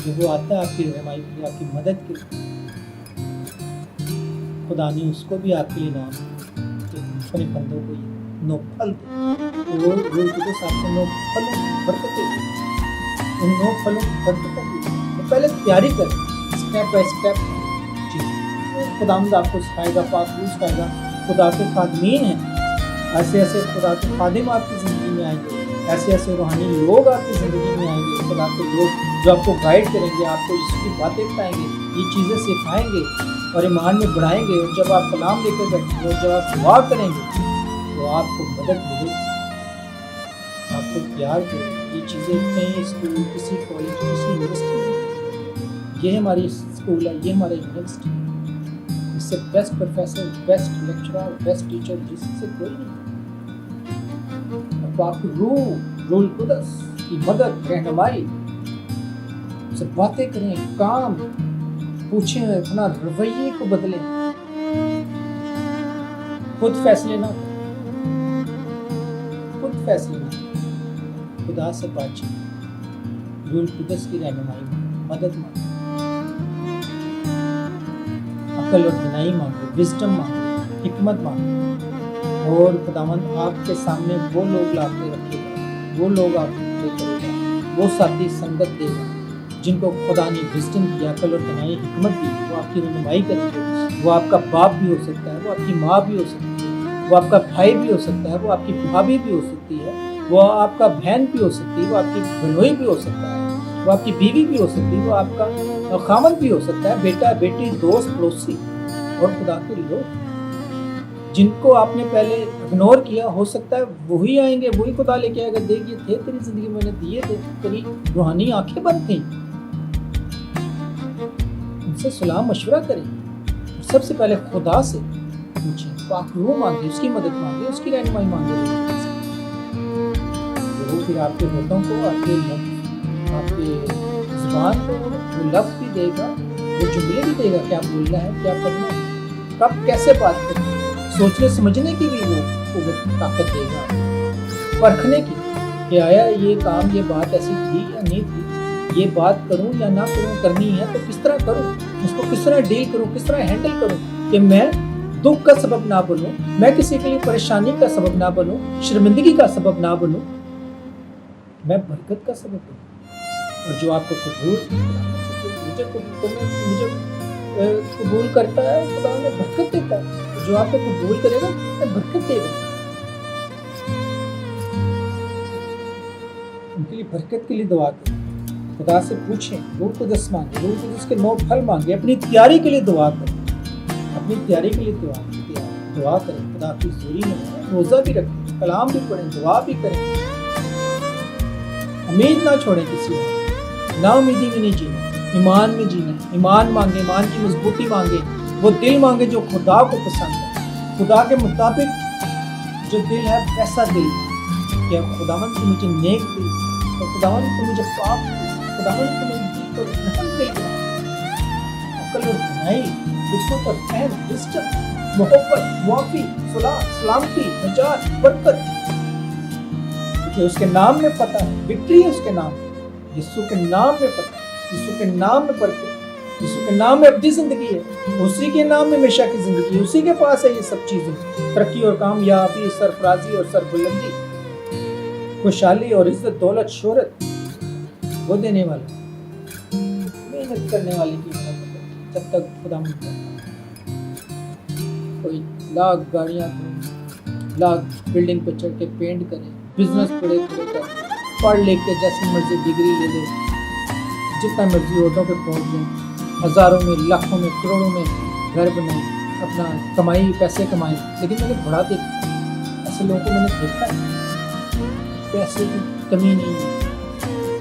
جب وہ آتا ہے آپ کی رہنمائی کے لیے, آپ کی مدد کے لیے. خدا نے اس کو بھی آپ کے لیے نام دیا, اپنے بندوں کو یہ 9 پھل دے. وہ روح القدس آپ کو 9 پھلوں برکتیں دے. ان 9 پھلوں کی برکتیں دے. پہلے تیاری کریں, اسٹیپ بائی اسٹیپ. جی, خداوند آپ کو سکھائے گا, پاک روح سکھائے گا. خدا کے خادمین ہیں, ایسے ایسے خدا کے خادم آپ کی زندگی میں آئیں گے, ایسے ایسے روحانی لوگ آپ کی زندگی میں آئیں گے, خدا کے لوگ جو آپ کو گائیڈ کریں گے, آپ کو اس کی باتیں بتائیں گے, یہ چیزیں سکھائیں گے اور ایمان میں بڑھائیں گے. اور جب آپ کلام لے کر بیٹھیں گے, جب آپ دعا کریں گے, تو آپ کو مدد ملے گی, آپ کو پیار کریں گے. یہ چیزیں کہیں اسکول, کسی کالج, کسی یونیورسٹی میں, یہ ہماری اسکول ہے, یہ ہماری یونیورسٹی ہے. اس سے best professor, best lecturer, best teacher جس سے کوئی نہیں. اب آپ روح القدس کی مدد, رہنمائی سے باتیں کریں, کام پوچھیں, اپنا رویے کو بدلیں. خود فیصلے نہ کریں, خود فیصلے نہ کریں, خدا سے بات چیت, روح القدس کی رہنمائی مانگیں, مدد مانگیں, عقل اور دانائی مانگیں, وزڈم مانگیں, حکمت مانگیں. اور خداوند آپ کے سامنے وہ لوگ لا کے رکھے گا, وہ لوگ آپ کو کرے گا, وہ ساتھی سنگت دے گا جن کو خدا نے وزڈم دیا, عقل اور دانائی, حکمت دی. وہ آپ کی رہنمائی کریں گے. وہ آپ کا باپ بھی ہو سکتا ہے, وہ آپ کی ماں بھی ہو سکتی ہے, وہ آپ کا بھائی بھی ہو سکتا ہے, وہ آپ کی بھابھی بھی ہو سکتی ہے, وہ آپ کا بہن بھی ہو سکتی ہے, وہ آپ کی بہنوئی بھی ہو سکتا ہے, وہ آپ کی بیوی بھی ہو سکتی ہے, وہ آپ کا خامد بھی ہو سکتا ہے, بیٹا بیٹی, دوست پڑوسی. اور خدا کے لوگ جن کو آپ نے پہلے اگنور کیا, ہو سکتا ہے وہی آئیں گے, وہی خدا لے کے آئے گا. دیکھ, یہ تھے تیری زندگی میں نے دیے تھے, تیری روحانی آنکھیں بند تھیں. ان سے صلاح مشورہ کریں, سب سے پہلے خدا سے پوچھیں, پاک روح مانگیں, اس کی مدد مانگیں, اس کی رہنمائی مانگیں. وہ پھر آپ کے ہوٹوں کو, آپ کے زبان کو وہ لفظ بھی دے گا, وہ جملے بھی دے گا, کیا بولنا ہے, کیا کرنا ہے, کب کیسے بات کرنا ہے. سوچنے سمجھنے کی بھی وہ طاقت دے گا, پرکھنے کی کہ آیا یہ کام, یہ بات ایسی تھی یا نہیں تھی, یہ بات کروں یا نہ کروں, کرنی ہے تو کس طرح کروں, اس کو کس طرح ڈیل کروں, کس طرح ہینڈل کروں, کہ میں دکھ کا سبب نہ بنوں, میں کسی کے لیے پریشانی کا سبب نہ بنوں, شرمندگی کا سبب نہ بنوں, میں برکت کا سبب بنوں. اور جو آپ کو قبول کرتا ہے, خدا نے برکت دیتا ہے. جو آپ کو قبول کرے گا, برکت دے گا. ان کے لیے برکت کے لیے دعا کریں, خدا سے پوچھیں, روح القدس مانگیں, روح القدس کے 9 پھل مانگیں. اپنی تیاری کے لیے دعا کریں, اپنی تیاری کے لیے دعا کریں. خدا کی حضوری میں روزہ بھی رکھیں, کلام بھی پڑھیں, دعا بھی کریں. امید نہ چھوڑیں کسی کو, نا امیدی میں نہیں جینا, ایمان میں جینا. ایمان مانگیں, ایمان کی مضبوطی مانگیں. وہ دل مانگے جو خدا کو پسند ہے, خدا کے مطابق جو دل ہے ویسا دل کہ خداوند تو مجھے نیک دل, اور خداوند تو مجھے پاک دل, خداوند تو مجھے دل کو رحم دل بنا. عقل اور دانائی, حکمت اور فہم, وزڈم, محبت, معافی, صلاح, سلامتی, نجات, برکت, کیونکہ اس کے نام میں فتح ہے, وکٹری ہے اس کے نام میں. یسوع کے نام میں فتح, یسوع کے نام میں برکت, یسوع کے نام میں ابدی زندگی ہے, اسی کے نام میں ہمیشہ کی زندگی ہے, اسی کے پاس ہے یہ سب چیزیں, ترقی اور کامیابی, سرفرازی اور سربلندی, خوشحالی اور عزت, دولت, شہرت, वो देने वाला है। मेहनत करने वाले की मेहनत जब तक खुदा मिलता है। कोई लाख गाड़ियाँ धोए, लाख बिल्डिंग पर चढ़ के पेंट करे, बिजनेस बड़े बड़े करे, पढ़ लिख के जैसी मर्जी डिग्री ले ले, जितना मर्जी ऑटो पे पहुँच जाए, हज़ारों में, लाखों में, करोड़ों में घर बनाए, अपना कमाई, पैसे कमाए। लेकिन मैंने बड़ा देखा, ऐसे लोगों को मैंने देखा है, पैसे की कमी नहीं है,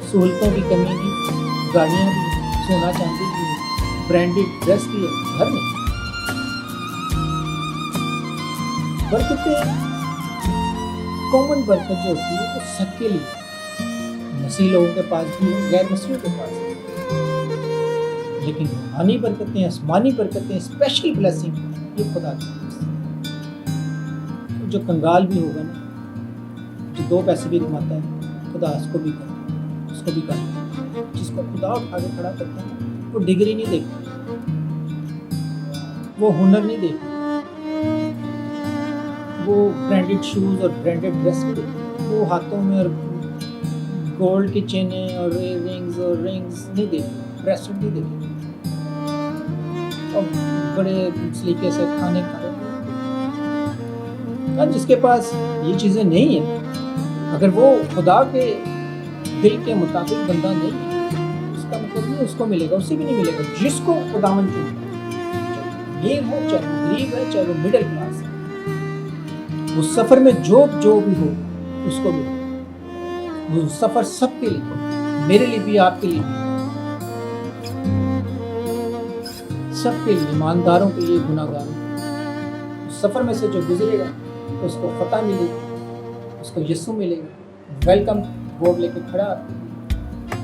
सहूलतों की कमी नहीं, गाड़ियाँ भी, सोना चांदी भी, ब्रांडेड ड्रेस भी है घर में। बरकतें कॉमन बरकत जो होती है वो सबके लिए, मसीह लोगों के पास भी है, गैर मसीहियों के पास भी, लेकिन रूहानी बरकतें, आसमानी बरकतें, स्पेशल ब्लेसिंग ये खुदा की तरफ से। जो कंगाल भी होगा ना, जो 2 पैसे भी कमाता है, खुदा उसको भी करता, उसको भी करता। जिसको खुदा उठा के खड़ा करता है ना, वो डिग्री नहीं देखता, वो हुनर नहीं देखता, वो ब्रांडेड शूज़ और ब्रांडेड ड्रेस नहीं देखता, वो हाथों में और गोल्ड की चेनें और रिंग्स नहीं देखते, ब्रेसलेट नहीं देखते, और बड़े सलीके से खाने खा रहे हैं। जिसके पास ये चीज़ें नहीं है, अगर वो खुदा के दिल के मुताबिक बंदा नहीं है, उसका मतलब नहीं उसको मिलेगा, उसे भी नहीं मिलेगा जिसको खुदावन चुनता है। अमीर है चाहे वो गरीब है, चाहे वो मिडिल क्लास है, वो सफ़र में जो भी हो उसको भी, वो सफ़र सबके लिए, मेरे लिए भी, आपके लिए भी, सबके लिए, ईमानदारों के लिए, गुनाहगारों के। सफ़र में से जो गुजरेगा उसको फतह मिलेगी, उसको यीशु मिलेगा, वेलकम बोर्ड लेके खड़ा,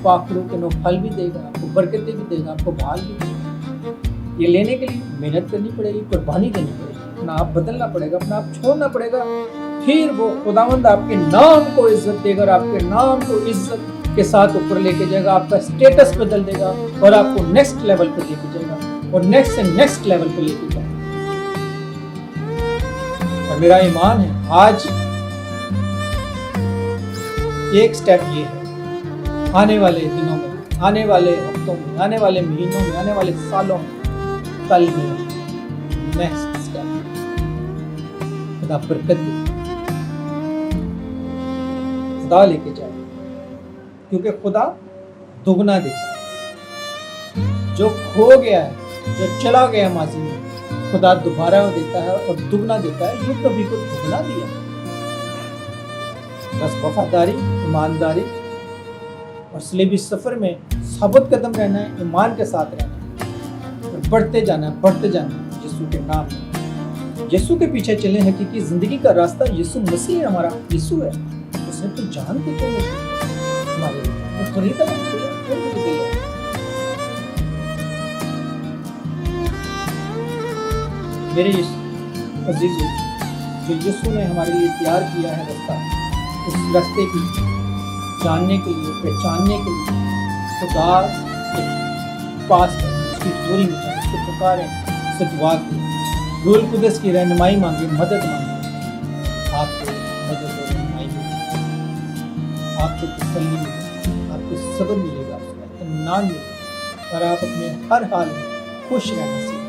पाक रूह के 9 फल भी देगा, आपको बरकतें भी देगा, आपको भाल भी देगा। ये लेने के लिए मेहनत करनी पड़ेगी, कुर्बानी देनी पड़ेगी, अपना आप बदलना पड़ेगा, अपना आप छोड़ना पड़ेगा, फिर वो खुदावंद आपके नाम को इज्जत देगा और आपके नाम को इज्जत के साथ ऊपर लेके जाएगा, आपका स्टेटस बदल देगा और आपको नेक्स्ट लेवल पर लेके जाएगा और नेक्स्ट से नेक्स्ट लेवल पर लेके जाएगा। और मेरा ईमान है आज एक स्टेप ये है, आने वाले दिनों में, आने वाले हफ्तों में, आने वाले महीनों में, आने वाले सालों में, कल में नेक्स्ट स्टेप खुदा बरकत दे, खुदा लेके जाए, क्योंकि खुदा दुगना देता है। जो खो गया है, जो चला गया माजी में, खुदा दोबारा देता है और दुगना देता है। युग नबी को दुगना दिया। बस वफादारी, ईमानदारी और सलीबी सफर में साबुत कदम रहना है, ईमान के साथ रहना है और बढ़ते जाना है यीशु के नाम में। यीशु के पीछे चले, हकीकी जिंदगी का रास्ता यीशु मसीह है, हमारा यीशु है। उसने तो जान के क्यों हमारे वो खरीदा मेरे अजीजों, जो यीशु ने हमारे लिए तैयार किया है रास्ता, उस रास्ते की जानने के लिए, पहचानने के लिए खुदा के पास है, उसकी दूरी में है, उसको पुकारें, उससे दुआ करें, रूह कुदस की रहनुमाई मांगे, मदद मांगे। आपको मदद और रहनुमाई मिलेगी, आपको तसल्ली मिलेगी, आपको सब्र मिलेगा, इत्मीनान मिलेगा और आप अपने हर हाल में खुश रहना सीखें।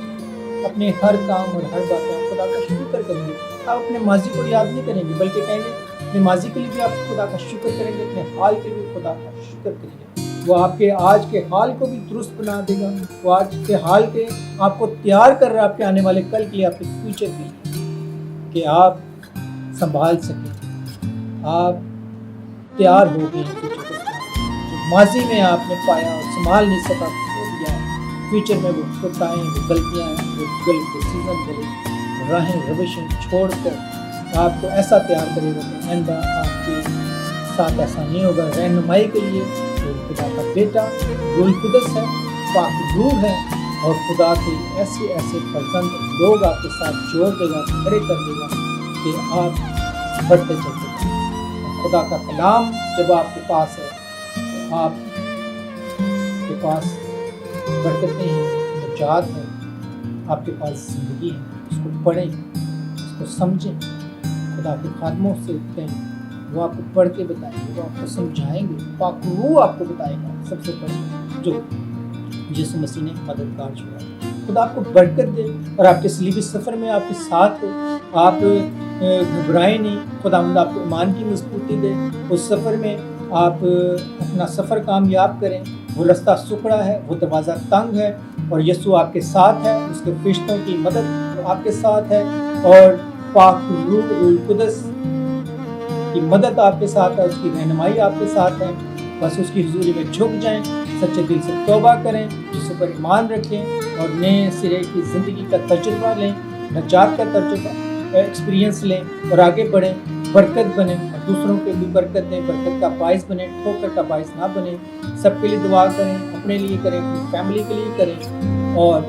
अपने हर काम और हर बात में खुदा का शुक्र करेंगे। आप अपने माजी को याद नहीं करेंगे, बल्कि कहेंगे अपने माजी के लिए भी आप खुदा का शुक्र करेंगे, अपने हाल के लिए खुदा का शुक्र करेंगे। वो आपके आज के हाल को भी दुरुस्त बना देगा। वो आज के हाल के आपको तैयार कर रहा है आपके आने वाले कल के लिए, आपके फ्यूचर के लिए, कि आप संभाल सकें, आप तैयार हो गए हैं फ्यूचर को। जो माजी में आपने पाया और संभाल नहीं सका, फ्यूचर में वो खुताएँ, वो गलतियाँ, वो गलत डिसीजन, गलत राहें, रविशें छोड़कर आपको ऐसा तैयार करेगा कि आइंदा आपके साथ ऐसा नहीं होगा। रहनुमाई के लिए खुदा का बेटा रूह कुदस है, पाक रूह है और खुदा के ऐसे ऐसे फर्जंद लोग आपके साथ जोड़ देगा, खड़े कर देगा कि आप बढ़ते चलते जाएं। खुदा का कलाम जब आपके पास है तो आपके पास बरकतें हैं, नजात है, आपके पास ज़िंदगी है। उसको पढ़ें, उसको समझें, खुदा के खादमों से कहें, وہ آپ کو پڑھ کے بتائیں گے, وہ آپ کو سمجھائیں گے, پاک روح آپ کو بتائے گا سب سے پہلے جو یسوع مسیح نے مددگار چھوڑا. خدا آپ کو برکت دے اور آپ کے صلیبی سفر میں آپ کے ساتھ ہو. آپ گھبرائیں نہیں, خداوند آپ کو ایمان کی مضبوطی دے. اس سفر میں آپ اپنا سفر کامیاب کریں. وہ رستہ سکڑا ہے, وہ دروازہ تنگ ہے, اور یسوع آپ کے ساتھ ہے. اس کے فرشتوں کی مدد آپ کے ساتھ ہے, اور پاک روح القدس کی مدد آپ کے ساتھ ہے, اس کی رہنمائی آپ کے ساتھ ہے. بس اس کی حضوری میں جھک جائیں, سچے دل سے توبہ کریں, جس پر ایمان رکھیں, اور نئے سرے کی زندگی کا تجربہ لیں, نجات کا تجربہ ایکسپیرینس لیں, اور آگے بڑھیں, برکت بنیں, اور دوسروں کو بھی برکت دیں, برکت کا باعث بنیں, ٹھوکر کا باعث نہ بنیں. سب کے لیے دعا کریں, اپنے لیے کریں, اپنی فیملی کے لیے کریں, اور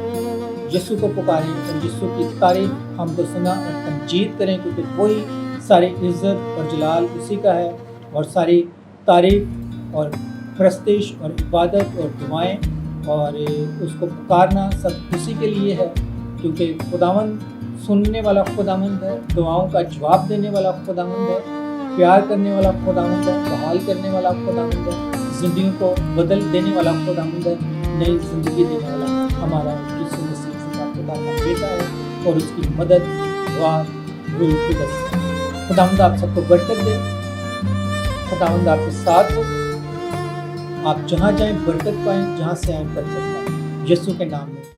یسوع کو پکاریں, اور یسوع کی تعریف حمد و ثنا اور تمجید کریں, کیونکہ وہی ساری عزت اور جلال اسی کا ہے, اور ساری تعریف اور پرستش اور عبادت اور دعائیں اور اس کو پکارنا سب اسی کے لیے ہے, کیونکہ خداوند سننے والا خداوند ہے, دعاؤں کا جواب دینے والا خداوند ہے, پیار کرنے والا خداوند ہے, بحال کرنے والا خداوند ہے, زندگیوں کو بدل دینے والا خداوند ہے, نئی زندگی دینے والا ہمارا یسوع مسیح کا خدا کا بیٹا ہے, اور اس کی مدد دعا روح القدس. خداوند آپ سب کو برکت دے, خداوند آپ کے ساتھ ہو, آپ جہاں جائیں برکت پائیں, جہاں سے آئیں برکت پائیں, یسوع کے نام میں.